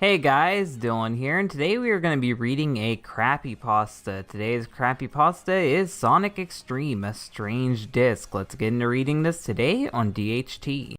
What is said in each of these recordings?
Hey guys, Dylan here, and today we are going to be reading a Crappypasta. Today's Crappypasta is Sonic Xtreme, a strange disc. Let's get into reading this today on DHT.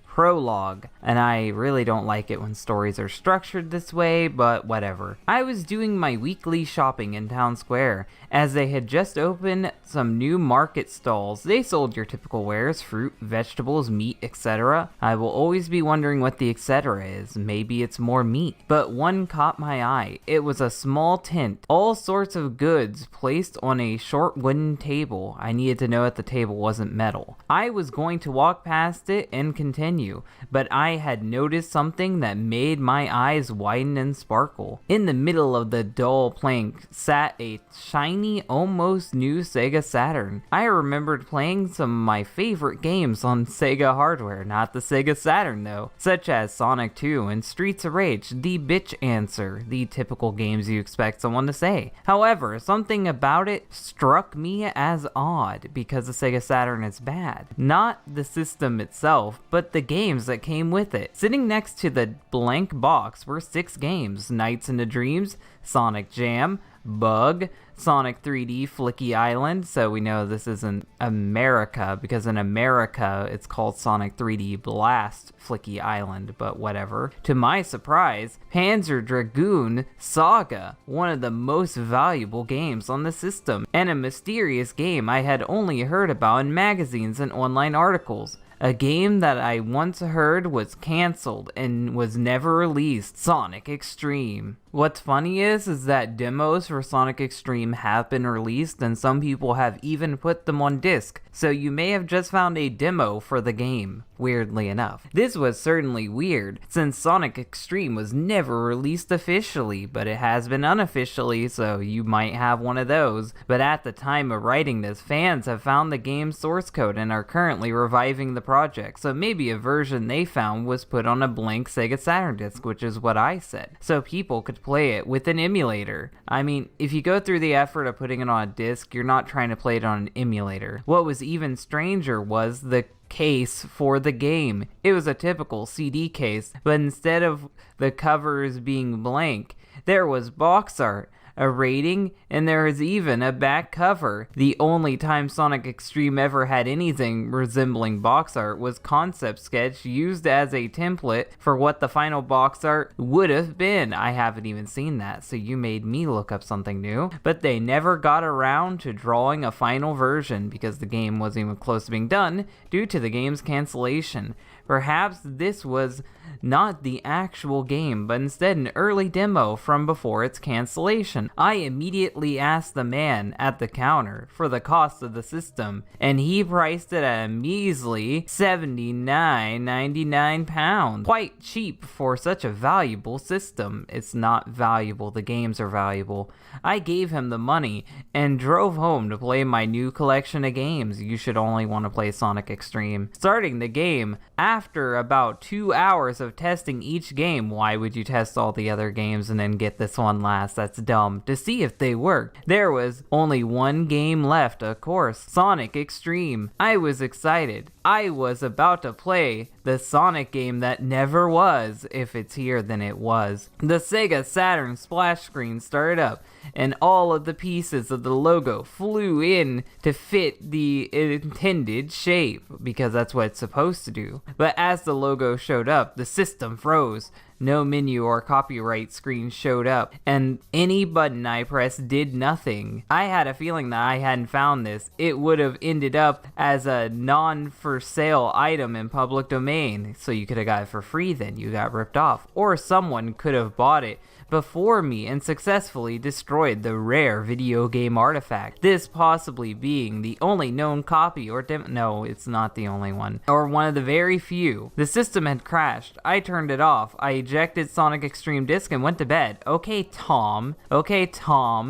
Prologue, and I really don't like it when stories are structured this way, but whatever. I was doing my weekly shopping in Town Square, as they had just opened some new market stalls. They sold your typical wares, fruit, vegetables, meat, etc. I will always be wondering what the etc. is. Maybe it's more meat. But one caught my eye. It was a small tent, all sorts of goods placed on a short wooden table. I needed to know that the table wasn't metal. I was going to walk past it and continue, but I had noticed something that made my eyes widen and sparkle. In the middle of the dull plank sat a shiny, almost new Sega Saturn. I remembered playing some of my favorite games on Sega hardware, not the Sega Saturn though, such as Sonic 2 and Streets of Rage, the bitch answer, the typical games you expect someone to say. However, something about it struck me as odd, because the Sega Saturn is bad. Not the system itself, but the games that came with it. Sitting next to the blank box were 6 games: Nights into Dreams, Sonic Jam, Bug, Sonic 3D Flicky Island, so we know this isn't America, because in America it's called Sonic 3D Blast Flicky Island, but whatever. To my surprise, Panzer Dragoon Saga, one of the most valuable games on the system, and a mysterious game I had only heard about in magazines and online articles. A game that I once heard was cancelled and was never released, Sonic Xtreme. What's funny is that demos for Sonic Xtreme have been released, and some people have even put them on disc, so you may have just found a demo for the game, weirdly enough. This was certainly weird, since Sonic Xtreme was never released officially, but it has been unofficially, so you might have one of those. But at the time of writing this, fans have found the game's source code and are currently reviving the project, so maybe a version they found was put on a blank Sega Saturn disc, which is what I said, so people could play it with an emulator. I mean, if you go through the effort of putting it on a disc, you're not trying to play it on an emulator. What was even stranger was the case for the game. It was a typical CD case, but instead of the covers being blank, there was box art, a rating, and there is even a back cover. The only time Sonic Xtreme ever had anything resembling box art was concept sketch used as a template for what the final box art would have been. I haven't even seen that, so you made me look up something new. But they never got around to drawing a final version because the game wasn't even close to being done due to the game's cancellation. Perhaps this was not the actual game, but instead an early demo from before its cancellation. I immediately asked the man at the counter for the cost of the system, and he priced it at a measly £79.99. Quite cheap for such a valuable system. It's not valuable, the games are valuable. I gave him the money and drove home to play my new collection of games. You should only want to play Sonic Xtreme. Starting the game, after about 2 hours of testing each game, why would you test all the other games and then get this one last? That's dumb. To see if they worked. There was only one game left, of course, Sonic Xtreme. I was excited. I was about to play the Sonic game that never was. If it's here, then it was. The Sega Saturn splash screen started up, and all of the pieces of the logo flew in to fit the intended shape, because that's what it's supposed to do. But as the logo showed up, the system froze. No menu or copyright screen showed up, and any button I pressed did nothing. I had a feeling that I hadn't found this. It would have ended up as a non-for-sale item in public domain, so you could have got it for free then. You got ripped off. Or someone could have bought it before me and successfully destroyed the rare video game artifact. This possibly being the only known copy or no, it's not the only one, or one of the very few. The system had crashed. I turned it off. I ejected Sonic Xtreme Disc and went to bed. Okay, Tom,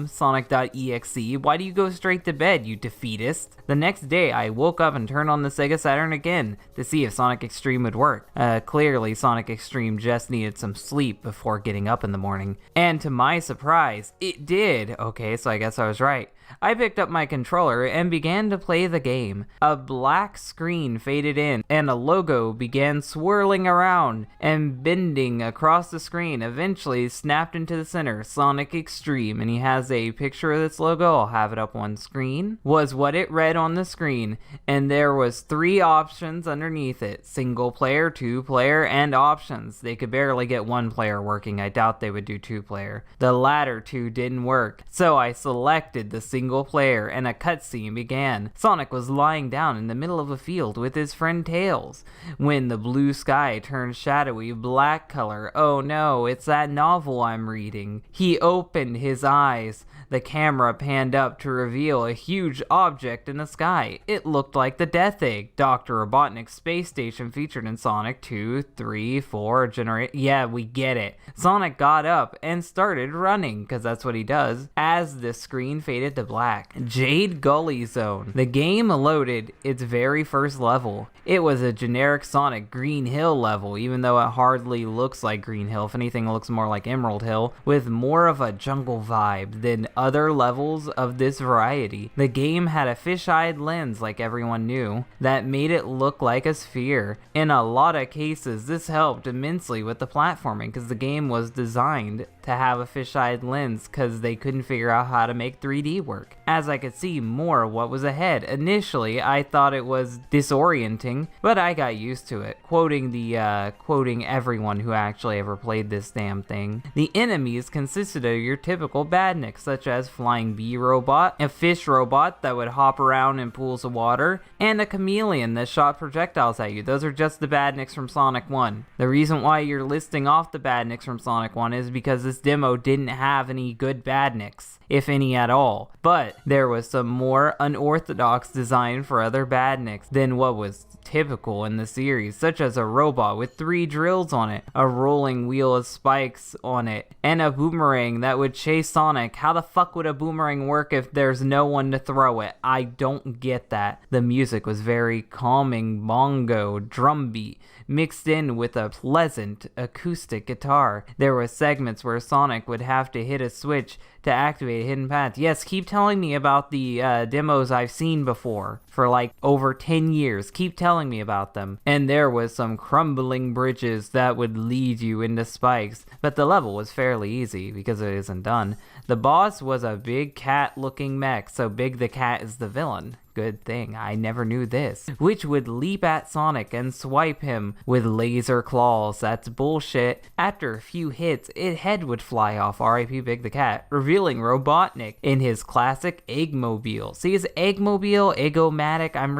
Sonic.exe, why do you go straight to bed, you defeatist? The next day, I woke up and turned on the Sega Saturn again to see if Sonic Xtreme would work. Clearly, Sonic Xtreme just needed some sleep before getting up in the morning. And to my surprise, it did. Okay, so I guess I was right. I picked up my controller and began to play the game. A black screen faded in, and a logo began swirling around and bending across the screen, eventually snapped into the center, Sonic Xtreme, and he has a picture of this logo, I'll have it up on screen, was what it read on the screen, and there was 3 options underneath it, single player, 2 player, and options. They could barely get 1 player working, I doubt they would do 2 player. The latter 2 didn't work, so I selected the single player, and a cutscene began. Sonic was lying down in the middle of a field with his friend Tails, when the blue sky turned shadowy black color. Oh no, it's that novel I'm reading. He opened his eyes. The camera panned up to reveal a huge object in the sky. It looked like the Death Egg, Dr. Robotnik's space station featured in Sonic 2, 3, 4, Yeah, we get it. Sonic got up and started running, because that's what he does, as the screen faded to black. Jade Gully Zone. The game loaded its very first level. It was a generic Sonic Green Hill level, even though it hardly looks like Green Hill. If anything, it looks more like Emerald Hill, with more of a jungle vibe than other levels of this variety. The game had a fish-eyed lens, like everyone knew, that made it look like a sphere. In a lot of cases, this helped immensely with the platforming, because the game was designed to have a fish-eyed lens because they couldn't figure out how to make 3D work. As I could see more of what was ahead, initially I thought it was disorienting, but I got used to it. Quoting everyone who actually ever played this damn thing. The enemies consisted of your typical badniks, such as Flying Bee Robot, a fish robot that would hop around in pools of water, and a chameleon that shot projectiles at you. Those are just the badniks from Sonic 1. The reason why you're listing off the badniks from Sonic 1 is because this demo didn't have any good badniks, if any at all. But there was some more unorthodox design for other badniks than what was typical in the series, such as a robot with 3 drills on it, a rolling wheel of spikes on it, and a boomerang that would chase Sonic. How the fuck would a boomerang work if there's no one to throw it? I don't get that. The music was very calming bongo drum beat, mixed in with a pleasant acoustic guitar. There were segments where Sonic would have to hit a switch to activate a hidden path. Yes, keep telling me about the demos I've seen before for like over 10 years. Keep telling me about them. And there was some crumbling bridges that would lead you into spikes, but the level was fairly easy because it isn't done. The boss was a big cat looking mech, so Big the Cat is the villain. Good thing, I never knew this. Which would leap at Sonic and swipe him with laser claws. That's bullshit. After a few hits, its head would fly off, R.I.P. Big the Cat, revealing Robotnik in his classic Eggmobile. See, his Eggmobile, Eggomatic, I'm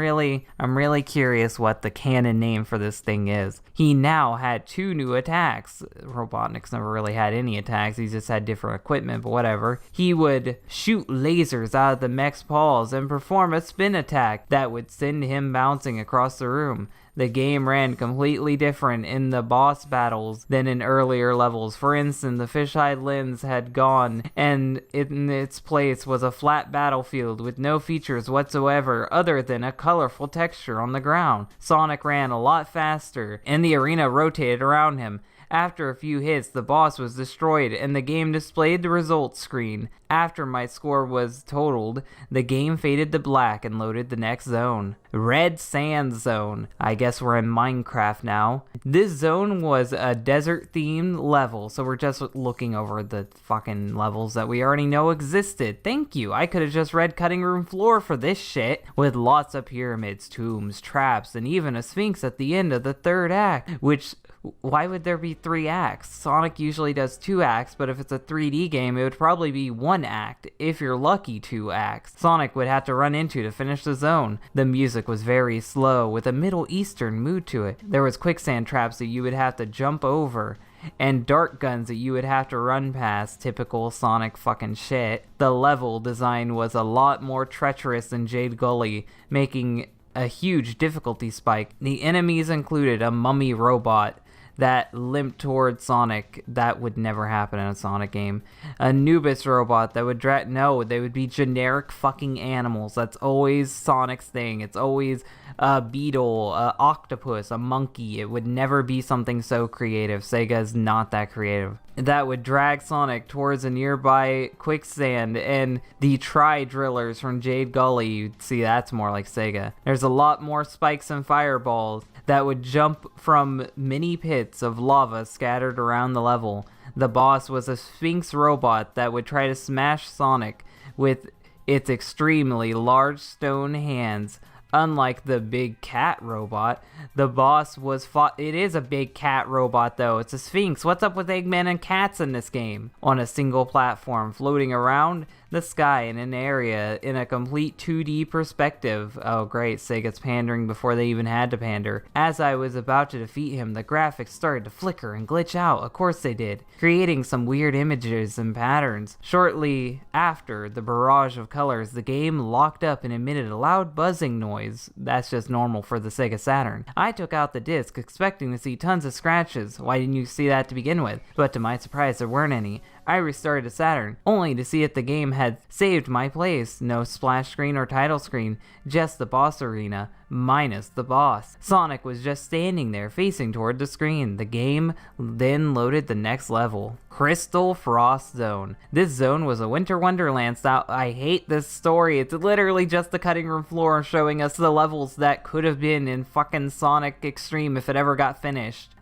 really curious what the canon name for this thing is. He now had 2 new attacks. Robotnik's never really had any attacks, he just had different equipment, but whatever. He would shoot lasers out of the mech's paws and perform a spin attack that would send him bouncing across the room. The game ran completely different in the boss battles than in earlier levels. For instance, the fisheye lens had gone, and in its place was a flat battlefield with no features whatsoever other than a colorful texture on the ground. Sonic ran a lot faster, and the arena rotated around him. After a few hits, the boss was destroyed, and the game displayed the results screen. After my score was totaled, the game faded to black and loaded the next zone. Red Sand Zone. I guess we're in Minecraft now. This zone was a desert-themed level, so we're just looking over the fucking levels that we already know existed. Thank you. I could have just read Cutting Room Floor for this shit, with lots of pyramids, tombs, traps, and even a sphinx at the end of the 3rd act, which... Why would there be 3 acts? Sonic usually does 2 acts, but if it's a 3D game, it would probably be 1 act. If you're lucky, 2 acts. Sonic would have to run into to finish the zone. The music was very slow, with a Middle Eastern mood to it. There was quicksand traps that you would have to jump over, and dart guns that you would have to run past. Typical Sonic fucking shit. The level design was a lot more treacherous than Jade Gully, making a huge difficulty spike. The enemies included a mummy robot that limped towards Sonic. That would never happen in a Sonic game. Anubis robot that would no, they would be generic fucking animals. That's always Sonic's thing. It's always a beetle, a octopus, a monkey. It would never be something so creative. Sega's not that creative. That would drag Sonic towards a nearby quicksand, and the tri-drillers from Jade Gully, you'd see that's more like Sega. There's a lot more spikes and fireballs that would jump from mini pits of lava scattered around the level. The boss was a Sphinx robot that would try to smash Sonic with its extremely large stone hands. Unlike the big cat robot, the boss was fought. It is a big cat robot, though. It's a Sphinx. What's up with Eggman and cats in this game? On a single platform, floating around the sky in an area in a complete 2D perspective. Oh, great. Sega's pandering before they even had to pander. As I was about to defeat him, the graphics started to flicker and glitch out. Of course they did, creating some weird images and patterns. Shortly after the barrage of colors, the game locked up and emitted a loud buzzing noise. That's just normal for the Sega Saturn. I took out the disc, expecting to see tons of scratches. Why didn't you see that to begin with? But to my surprise, there weren't any. I restarted the Saturn, only to see that the game had saved my place. No splash screen or title screen, just the boss arena, minus the boss. Sonic was just standing there, facing toward the screen. The game then loaded the next level. Crystal Frost Zone. This zone was a winter wonderland style. I hate this story. It's literally just the cutting room floor showing us the levels that could have been in fucking Sonic Xtreme if it ever got finished.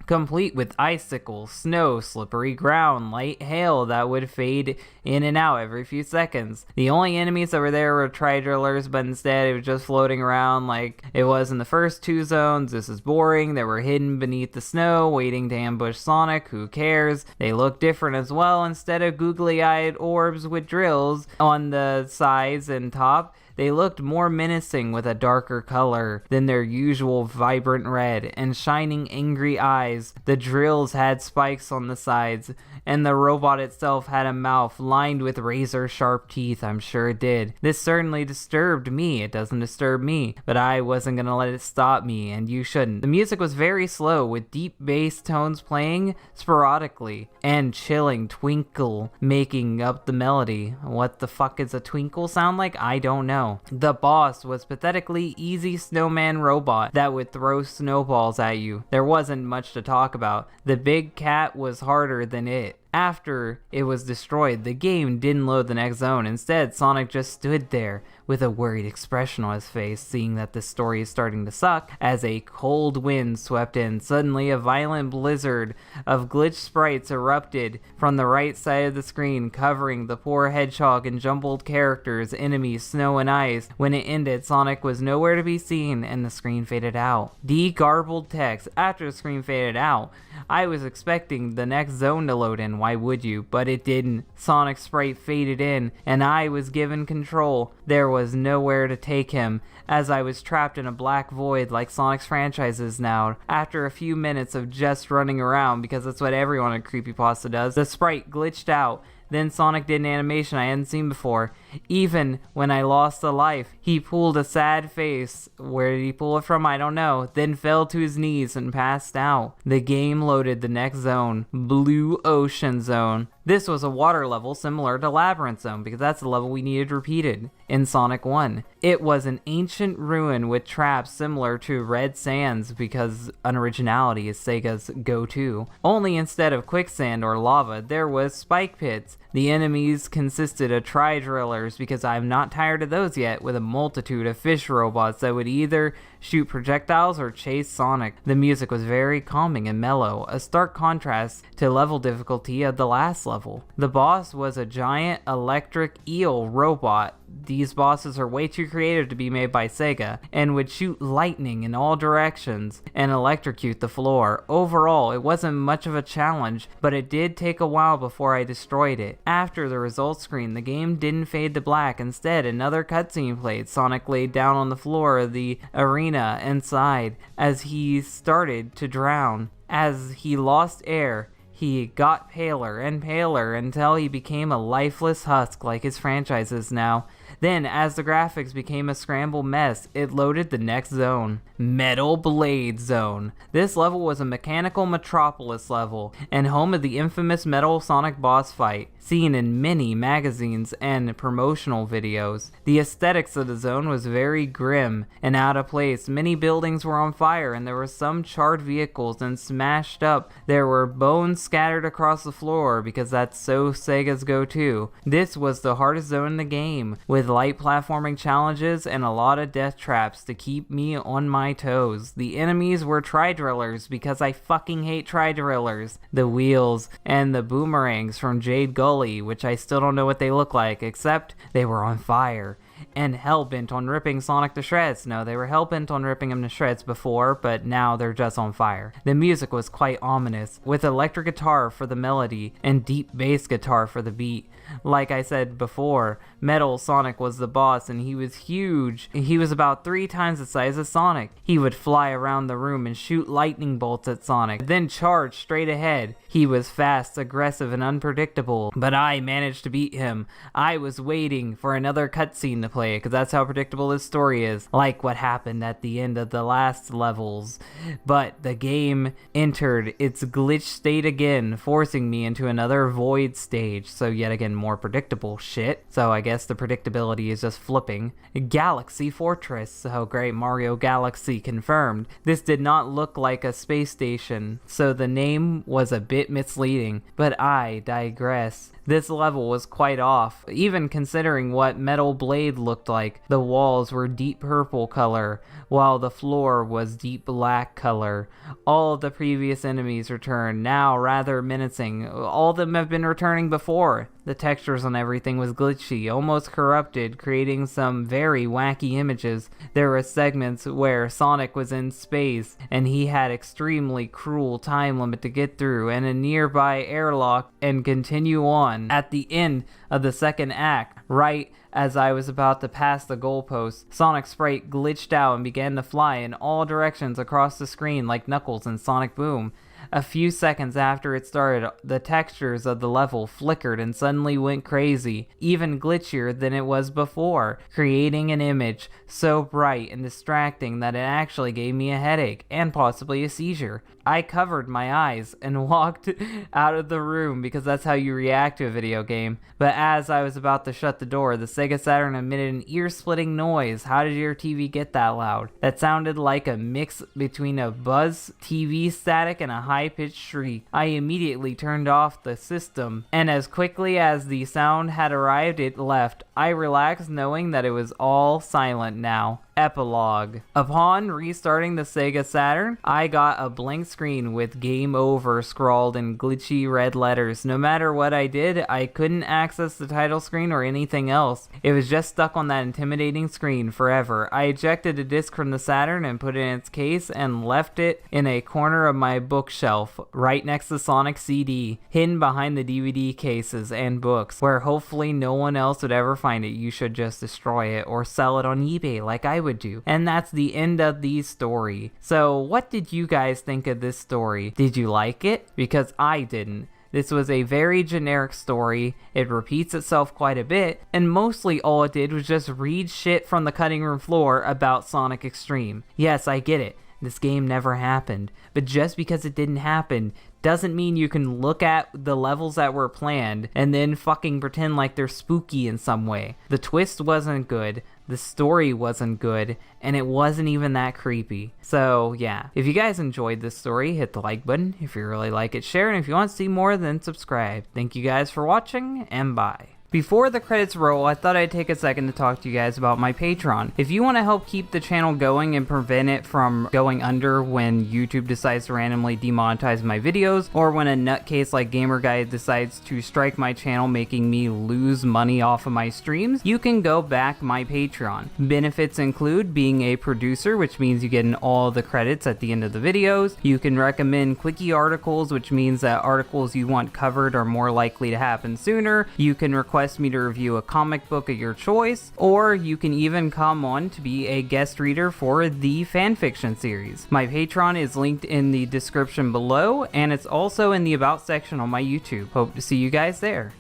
Complete with icicles, snow, slippery ground, light hail that would fade in and out every few seconds. The only enemies over there were tri-drillers, but instead it was just floating around like it was in the first two zones. This is boring. They were hidden beneath the snow, waiting to ambush Sonic. Who cares? They look different as well. Instead of googly-eyed orbs with drills on the sides and top, they looked more menacing with a darker color than their usual vibrant red and shining angry eyes. The drills had spikes on the sides, and the robot itself had a mouth lined with razor-sharp teeth. I'm sure it did. This certainly disturbed me. It doesn't disturb me, but I wasn't gonna let it stop me, and you shouldn't. The music was very slow, with deep bass tones playing sporadically, and chilling twinkle making up the melody. What the fuck is a twinkle sound like? I don't know. The boss was pathetically easy snowman robot that would throw snowballs at you. There wasn't much to talk about. The big cat was harder than it. After it was destroyed, the game didn't load the next zone. Instead, Sonic just stood there with a worried expression on his face, seeing that the story is starting to suck, as a cold wind swept in. Suddenly, a violent blizzard of glitched sprites erupted from the right side of the screen, covering the poor hedgehog and jumbled characters, enemies, snow, and ice. When it ended, Sonic was nowhere to be seen, and the screen faded out. Garbled text. After the screen faded out, I was expecting the next zone to load in. Why would you? But it didn't. Sonic's sprite faded in, and I was given control. There was nowhere to take him, as I was trapped in a black void like Sonic's franchise is now. After a few minutes of just running around, because that's what everyone in Creepypasta does, the sprite glitched out. Then Sonic did an animation I hadn't seen before. Even when I lost a life, he pulled a sad face. Where did he pull it from? I don't know. Then fell to his knees and passed out. The game loaded the next zone, Blue Ocean Zone. This was a water level similar to Labyrinth Zone, because that's the level we needed repeated in Sonic 1. It was an ancient ruin with traps similar to Red Sands, because unoriginality is Sega's go-to. Only instead of quicksand or lava, there was spike pits. The enemies consisted of tri-drillers, because I'm not tired of those yet, with a multitude of fish robots that would either shoot projectiles or chase Sonic. The music was very calming and mellow, a stark contrast to level difficulty of the last level. The boss was a giant electric eel robot. These bosses are way too creative to be made by Sega, and would shoot lightning in all directions and electrocute the floor. Overall, it wasn't much of a challenge, but it did take a while before I destroyed it. After the results screen, the game didn't fade to black. Instead, another cutscene played. Sonic laid down on the floor of the arena and sighed as he started to drown. As he lost air, he got paler and paler until he became a lifeless husk like his franchise is now. Then, as the graphics became a scrambled mess, it loaded the next zone, Metal Blade Zone. This level was a mechanical metropolis level, and home of the infamous Metal Sonic boss fight, seen in many magazines and promotional videos. The aesthetics of the zone was very grim and out of place. Many buildings were on fire, and there were some charred vehicles and smashed up. There were bones scattered across the floor, because that's so Sega's go-to. This was the hardest zone in the game, with light platforming challenges and a lot of death traps to keep me on my toes. The enemies were tri-drillers, because I fucking hate tri-drillers. The wheels and the boomerangs from Jade Gully, which I still don't know what they look like, except they were on fire and hell-bent on ripping Sonic to shreds. No, they were hell-bent on ripping him to shreds before, but now they're just on fire. The music was quite ominous, with electric guitar for the melody and deep bass guitar for the beat. Like I said before, Metal Sonic was the boss, and he was huge. He was about 3 times the size of Sonic. He would fly around the room and shoot lightning bolts at Sonic, then charge straight ahead. He was fast, aggressive, and unpredictable, but I managed to beat him. I was waiting for another cutscene to play, because that's how predictable this story is, like what happened at the end of the last levels. But the game entered its glitch state again, forcing me into another void stage, so yet again more predictable shit. So I guess the predictability is just flipping. Galaxy Fortress. Oh great, Mario Galaxy confirmed. This did not look like a space station, so the name was a bit misleading, but I digress. This level was quite off, even considering what Metal Blade looked like. The walls were deep purple color, while the floor was deep black color. All of the previous enemies returned, now rather menacing. All of them have been returning before. The textures on everything was glitchy, almost corrupted, creating some very wacky images. There were segments where Sonic was in space, and he had extremely cruel time limit to get through, and a nearby airlock, and continue on. At the end of the second act, right as I was about to pass the goalpost, Sonic's sprite glitched out and began to fly in all directions across the screen like Knuckles in Sonic Boom. A few seconds after it started, the textures of the level flickered and suddenly went crazy, even glitchier than it was before, creating an image so bright and distracting that it actually gave me a headache and possibly a seizure. I covered my eyes and walked out of the room, because that's how you react to a video game. But as I was about to shut the door, the Sega Saturn emitted an ear-splitting noise. How did your TV get that loud? That sounded like a mix between a buzz TV static and a high-pitched shriek. I immediately turned off the system, and as quickly as the sound had arrived, it left. I relaxed, knowing that it was all silent now. Epilogue. Upon restarting the Sega Saturn, I got a blank screen with "Game Over" scrawled in glitchy red letters. No matter what I did, I couldn't access the title screen or anything else. It was just stuck on that intimidating screen forever. I ejected a disc from the Saturn and put it in its case and left it in a corner of my bookshelf, right next to Sonic CD, hidden behind the DVD cases and books, where hopefully no one else would ever find it. You should just destroy it or sell it on eBay like I would do. And that's the end of the story. So what did you guys think of this story? Did you like it? Because I didn't. This was a very generic story. It repeats itself quite a bit, and mostly all it did was just read shit from the cutting room floor about Sonic Xtreme. Yes, I get it. This game never happened. But just because it didn't happen doesn't mean you can look at the levels that were planned and then fucking pretend like they're spooky in some way. The twist wasn't good, the story wasn't good, and it wasn't even that creepy. So yeah, if you guys enjoyed this story, hit the like button. If you really like it, share, and if you want to see more, then subscribe. Thank you guys for watching, and bye. Before the credits roll, I thought I'd take a second to talk to you guys about my Patreon. If you want to help keep the channel going and prevent it from going under when YouTube decides to randomly demonetize my videos, or when a nutcase like GamerGuy decides to strike my channel making me lose money off of my streams, you can go back my Patreon. Benefits include being a producer, which means you get in all the credits at the end of the videos. You can recommend quickie articles, which means that articles you want covered are more likely to happen sooner. You can request me to review a comic book of your choice, or you can even come on to be a guest reader for the fanfiction series. My Patreon is linked in the description below, and it's also in the About section on my YouTube. Hope to see you guys there.